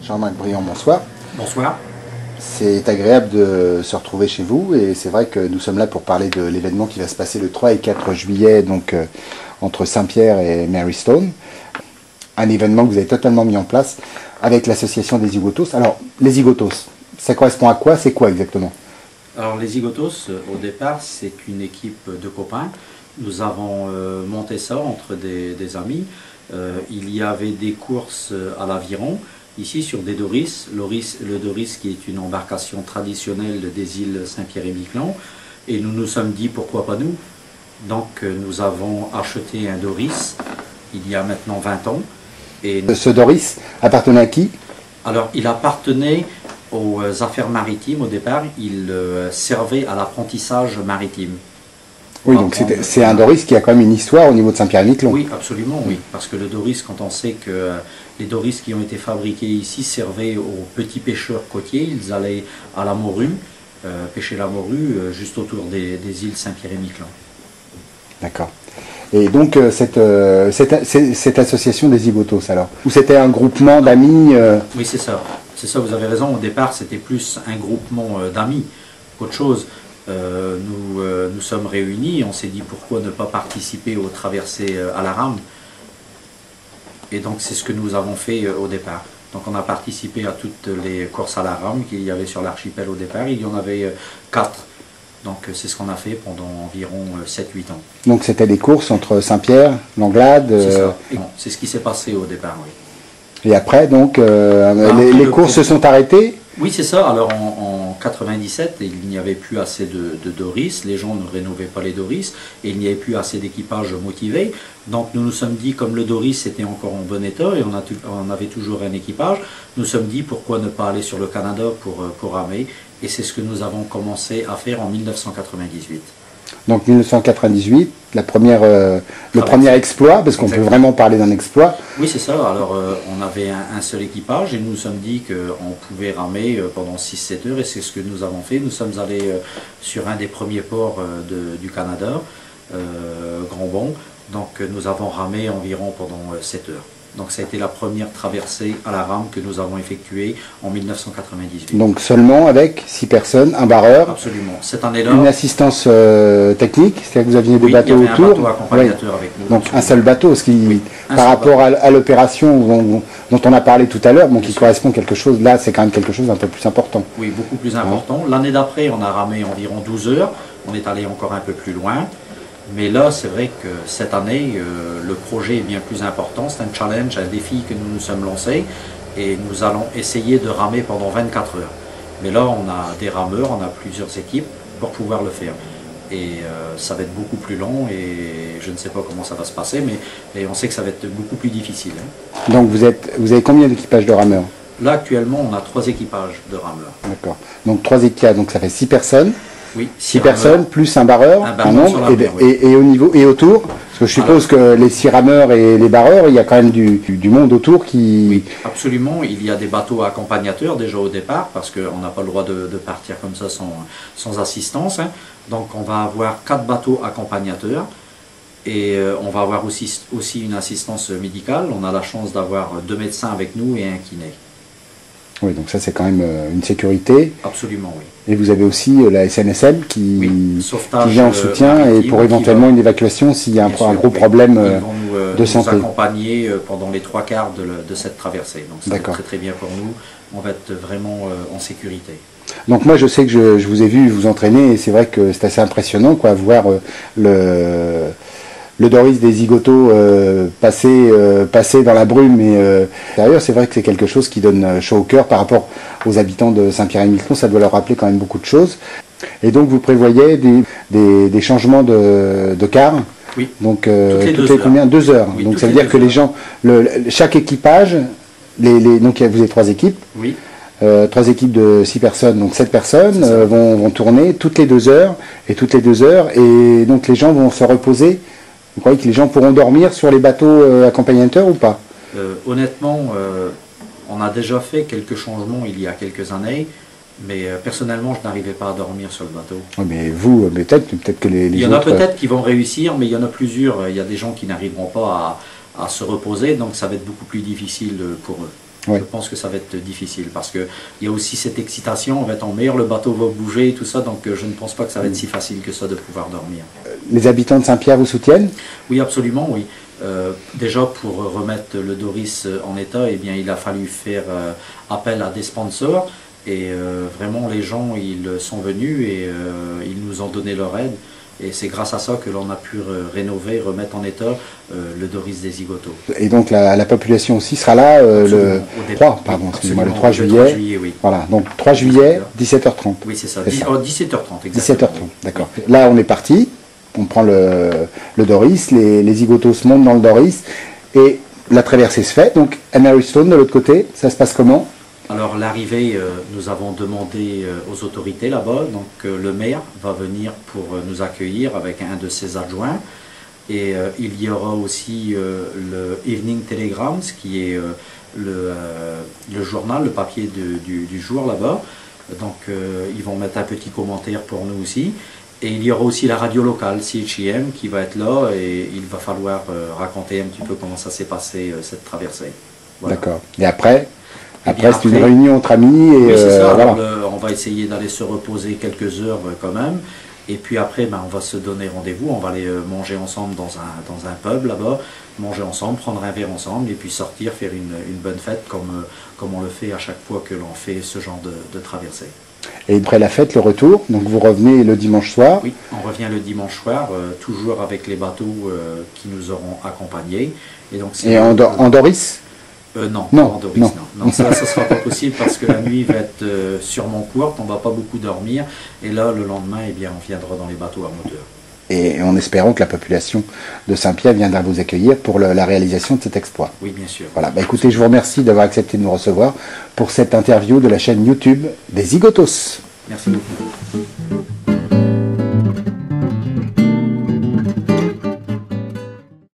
Jean-Marc Briand, bonsoir. Bonsoir. C'est agréable de se retrouver chez vous et c'est vrai que nous sommes là pour parler de l'événement qui va se passer le 3 et 4 juillet donc, entre Saint-Pierre et Marystone. Un événement que vous avez totalement mis en place avec l'association des Zigotos. Alors, les Zigotos, ça correspond à quoi? C'est quoi exactement? Alors les Zigotos, au départ, c'est une équipe de copains. Nous avons monté ça entre des amis. Il y avait des courses à l'aviron, ici sur des Doris. Le Doris qui est une embarcation traditionnelle des îles Saint-Pierre et Miquelon. Et nous nous sommes dit pourquoi pas nous. Donc nous avons acheté un Doris il y a maintenant 20 ans. Et Ce Doris appartenait à qui? Alors il appartenait aux affaires maritimes au départ, il servait à l'apprentissage maritime. Oui, donc c'est un Doris qui a quand même une histoire au niveau de Saint-Pierre-et-Miquelon. Oui, absolument, oui. Parce que le Doris, quand on sait que les Doris qui ont été fabriqués ici servaient aux petits pêcheurs côtiers, ils allaient à la morue, pêcher la morue juste autour des îles Saint-Pierre et Miquelon. D'accord. Et donc cette association des Zigotos, alors, où c'était un groupement d'amis Oui, c'est ça. C'est ça, vous avez raison. Au départ, c'était plus un groupement d'amis qu'autre chose. Nous sommes réunis, on s'est dit pourquoi ne pas participer aux traversées à la rame. Et donc c'est ce que nous avons fait au départ. Donc on a participé à toutes les courses à la rame qu'il y avait sur l'archipel au départ. Il y en avait 4. Donc c'est ce qu'on a fait pendant environ 7-8 ans. Donc c'était des courses entre Saint-Pierre, Langlade. C'est ça. C'est ce qui s'est passé au départ, oui. Et après, donc, les courses se sont arrêtées. Oui, c'est ça. Alors en 97, il n'y avait plus assez de Doris, les gens ne rénovaient pas les Doris, et il n'y avait plus assez d'équipages motivés. Donc nous nous sommes dit, comme le Doris était encore en bon état, et on avait toujours un équipage, nous nous sommes dit pourquoi ne pas aller sur le Canada pour ramer, et c'est ce que nous avons commencé à faire en 1998. Donc 1998, le premier exploit, parce qu'on peut vraiment parler d'un exploit. Oui, c'est ça. Alors on avait un seul équipage et nous nous sommes dit qu'on pouvait ramer pendant 6-7 heures et c'est ce que nous avons fait. Nous sommes allés sur un des premiers ports du Canada, Grand-Bond. Donc nous avons ramé environ pendant 7 heures. Donc ça a été la première traversée à la rame que nous avons effectuée en 1998. Donc seulement avec 6 personnes, un barreur. Absolument. Cette année-là. Une assistance technique, c'est-à-dire que vous aviez des bateaux il y avait autour. Un bateau accompagnateur avec nous. Donc un seul bateau, ce qui, par rapport à l'opération dont on a parlé tout à l'heure, qui correspond à quelque chose, là c'est quand même quelque chose d'un peu plus important. Oui, beaucoup plus important. L'année d'après, on a ramé environ 12 heures. On est allé encore un peu plus loin. Mais là, c'est vrai que cette année, le projet est bien plus important. C'est un challenge, un défi que nous nous sommes lancés. Et nous allons essayer de ramer pendant 24 heures. Mais là, on a des rameurs, on a plusieurs équipes pour pouvoir le faire. Et ça va être beaucoup plus long et je ne sais pas comment ça va se passer, mais on sait que ça va être beaucoup plus difficile. Donc vous avez combien d'équipages de rameurs? Là, actuellement, on a 3 équipages de rameurs. D'accord. Donc 3 équipages, donc ça fait 6 personnes. Oui, 6 personnes, plus un barreur, un nombre, et au niveau et autour, parce que je suppose que les 6 rameurs et les barreurs, il y a quand même du monde autour qui... Oui, absolument, il y a des bateaux accompagnateurs déjà au départ, parce qu'on n'a pas le droit de partir comme ça sans assistance. Donc on va avoir 4 bateaux accompagnateurs, et on va avoir aussi une assistance médicale. On a la chance d'avoir 2 médecins avec nous et un kiné. Oui, donc ça c'est quand même une sécurité. Absolument, oui. Et vous avez aussi la SNSM qui vient en soutien et pour éventuellement une évacuation s'il y a un gros problème de santé. Ils vont nous accompagner pendant les 3 quarts de cette traversée. Donc ça va être très très bien pour nous. On va être vraiment en sécurité. Donc moi je sais que je vous ai vu vous entraîner et c'est vrai que c'est assez impressionnant quoi, voir le Doris des Zigotos passer dans la brume et d'ailleurs c'est vrai que c'est quelque chose qui donne chaud au cœur par rapport aux habitants de Saint-Pierre-et-Miquelon, ça doit leur rappeler quand même beaucoup de choses. Et donc vous prévoyez des changements de quart. Oui. Donc toutes les combien 2 heures. Oui, donc ça veut dire que les gens, chaque équipage, donc vous avez 3 équipes. Oui. 3 équipes de 6 personnes, donc 7 personnes vont tourner toutes les 2 heures et toutes les 2 heures et donc les gens vont se reposer. Vous croyez que les gens pourront dormir sur les bateaux accompagnateurs ou pas? Honnêtement, on a déjà fait quelques changements il y a quelques années, mais personnellement, je n'arrivais pas à dormir sur le bateau. Mais vous, peut-être que les il y en a peut-être qui vont réussir, mais il y en a plusieurs. Il y a des gens qui n'arriveront pas à se reposer, donc ça va être beaucoup plus difficile pour eux. Oui. Je pense que ça va être difficile parce qu'il y a aussi cette excitation, on va être en mer, le bateau va bouger et tout ça, donc je ne pense pas que ça va être si facile que ça de pouvoir dormir. Les habitants de Saint-Pierre vous soutiennent? Oui, absolument, oui. Déjà, pour remettre le Doris en état, eh bien, il a fallu faire appel à des sponsors. Et vraiment, les gens, ils sont venus et ils nous ont donné leur aide. Et c'est grâce à ça que l'on a pu rénover, remettre en état le Doris des Zigotos. Et donc la population aussi sera là le 3, pardon, excusez-moi, le 3 juillet. 3 juillet, oui. Voilà, donc 3 juillet, 17h30. Oui, c'est ça. 17h30,17h30, exactement. 17h30, d'accord. Là, on est parti, on prend le Doris, les Zigotos montent dans le Doris, et la traversée se fait. Donc, à Mary Stone, de l'autre côté, ça se passe comment? Alors l'arrivée, nous avons demandé aux autorités là-bas, donc le maire va venir pour nous accueillir avec un de ses adjoints. Et il y aura aussi le Evening Telegrams, qui est le journal, le papier du jour là-bas. Donc ils vont mettre un petit commentaire pour nous aussi. Et il y aura aussi la radio locale, CHM, qui va être là et il va falloir raconter un petit peu comment ça s'est passé, cette traversée. Voilà. D'accord. Et après, Après, c'est une réunion entre amis et oui, c'est ça. voilà. Alors, on va essayer d'aller se reposer quelques heures quand même. Et puis après, on va se donner rendez-vous. On va aller manger ensemble dans un pub là-bas, manger ensemble, prendre un verre ensemble et puis sortir, faire une bonne fête comme on le fait à chaque fois que l'on fait ce genre de traversée. Et après la fête, le retour, donc vous revenez le dimanche soir? Oui, on revient le dimanche soir, toujours avec les bateaux qui nous auront accompagnés. Et, donc, en Doris? Non, non, en Doris, non. Ça ne sera pas possible parce que la nuit va être sûrement courte, on ne va pas beaucoup dormir. Et là, le lendemain, eh bien, on viendra dans les bateaux à moteur. Et en espérant que la population de Saint-Pierre viendra vous accueillir pour la réalisation de cet exploit. Oui, bien sûr. Voilà. Écoutez, je vous remercie d'avoir accepté de nous recevoir pour cette interview de la chaîne YouTube des Zigotos. Merci beaucoup.